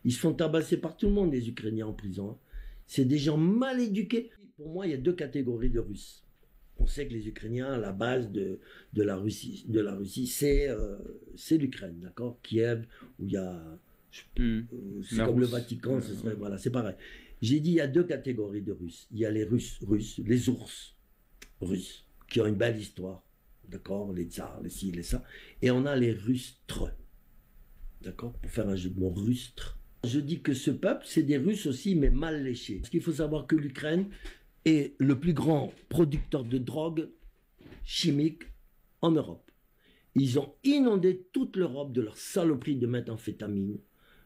Ils se font tabasser par tout le monde, les Ukrainiens en prison. Hein. C'est des gens mal éduqués. Pour moi, il y a deux catégories de Russes. On sait que les Ukrainiens, la base de la Russie, c'est l'Ukraine, d'accord? Kiev, où il y a... c'est comme le Vatican, voilà, c'est pareil. J'ai dit, il y a deux catégories de Russes. Il y a les Russes, les ours russes, qui ont une belle histoire, d'accord? Les tsars, les ci, les ça. Et on a les Rustres, d'accord? Pour faire un jeu de mots, Rustres. Je dis que ce peuple, c'est des Russes aussi, mais mal léchés. Parce qu'il faut savoir que l'Ukraine est le plus grand producteur de drogue chimique en Europe. Ils ont inondé toute l'Europe de leur saloperie de méthamphétamine,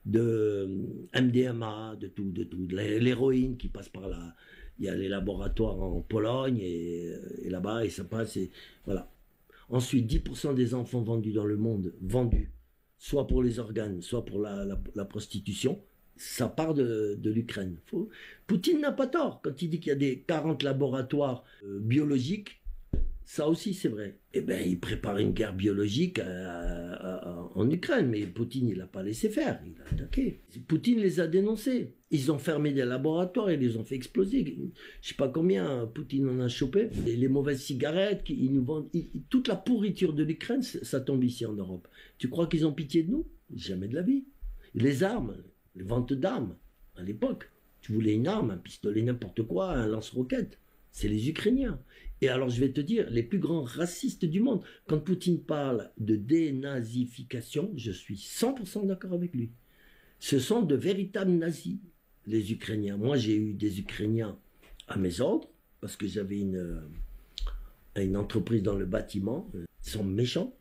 de MDMA, de tout, l'héroïne qui passe par là. Il y a les laboratoires en Pologne et là-bas, et ça passe, et voilà. Ensuite, 10% des enfants vendus dans le monde, vendus, soit pour les organes, soit pour la prostitution, ça part de l'Ukraine. Poutine n'a pas tort quand il dit qu'il y a des 40 laboratoires biologiques. Ça aussi, c'est vrai. Eh bien, il prépare une guerre biologique en Ukraine, mais Poutine, il n'a pas laissé faire, il a attaqué. Poutine les a dénoncés. Ils ont fermé des laboratoires, ils les ont fait exploser. Je ne sais pas combien Poutine en a chopé. Et les mauvaises cigarettes, ils nous vendent, toute la pourriture de l'Ukraine, ça tombe ici en Europe. Tu crois qu'ils ont pitié de nous? Jamais de la vie. Les armes, les ventes d'armes, à l'époque, tu voulais une arme, un pistolet, n'importe quoi, un lance-roquette. C'est les Ukrainiens. Et alors, je vais te dire, les plus grands racistes du monde, quand Poutine parle de dénazification, je suis 100% d'accord avec lui. Ce sont de véritables nazis, les Ukrainiens. Moi, j'ai eu des Ukrainiens à mes ordres, parce que j'avais une entreprise dans le bâtiment. Ils sont méchants.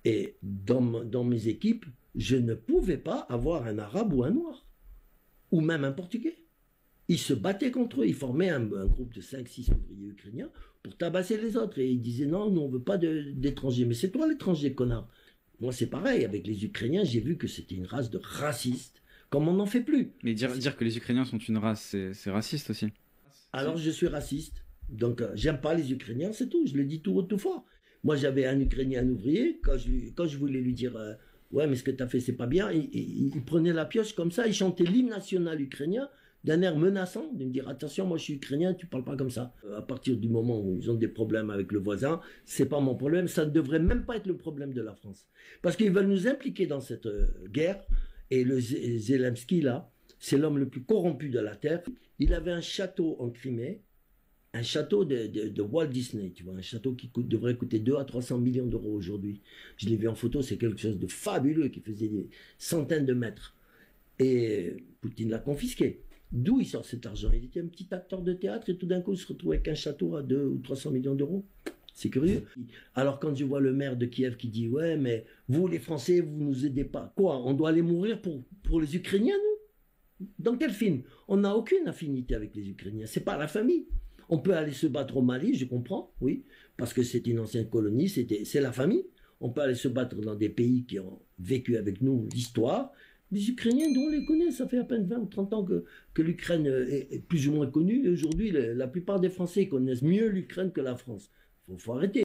Et dans mes équipes, je ne pouvais pas avoir un arabe ou un noir, ou même un portugais. Ils se battaient contre eux, ils formaient un groupe de 5-6 ouvriers ukrainiens pour tabasser les autres. Et ils disaient non, nous on veut pas d'étrangers. Mais c'est toi l'étranger, connard. Moi c'est pareil, avec les Ukrainiens, j'ai vu que c'était une race de racistes, comme on n'en fait plus. Mais dire que les Ukrainiens sont une race, c'est raciste aussi. Alors je suis raciste, donc j'aime pas les Ukrainiens, c'est tout, je le dis tout haut, tout fort. Moi j'avais un Ukrainien, un ouvrier, quand je voulais lui dire ouais mais ce que tu as fait c'est pas bien, il prenait la pioche comme ça, il chantait l'hymne national ukrainien, d'un air menaçant, de me dire attention, moi je suis ukrainien, tu parles pas comme ça. À partir du moment où ils ont des problèmes avec le voisin, c'est pas mon problème, ça ne devrait même pas être le problème de la France. Parce qu'ils veulent nous impliquer dans cette guerre, et le Zelensky là, c'est l'homme le plus corrompu de la Terre. Il avait un château en Crimée, un château de Walt Disney, tu vois, un château qui devrait coûter 2 à 300 millions d'euros aujourd'hui. Je l'ai vu en photo, c'est quelque chose de fabuleux, qui faisait des centaines de mètres. Et Poutine l'a confisqué. D'où il sort cet argent? Il était un petit acteur de théâtre et tout d'un coup il se retrouve avec un château à 2 ou 300 millions d'euros. C'est curieux. Alors quand je vois le maire de Kiev qui dit ouais mais vous les Français vous nous aidez pas. Quoi? On doit aller mourir pour les Ukrainiens nous? Dans quel film? On n'a aucune affinité avec les Ukrainiens. C'est pas la famille. On peut aller se battre au Mali, je comprends, oui, parce que c'est une ancienne colonie, c'est la famille. On peut aller se battre dans des pays qui ont vécu avec nous l'histoire. Les Ukrainiens, on les connaît, ça fait à peine 20 ou 30 ans que l'Ukraine est plus ou moins connue. Et aujourd'hui, la plupart des Français connaissent mieux l'Ukraine que la France. Faut arrêter.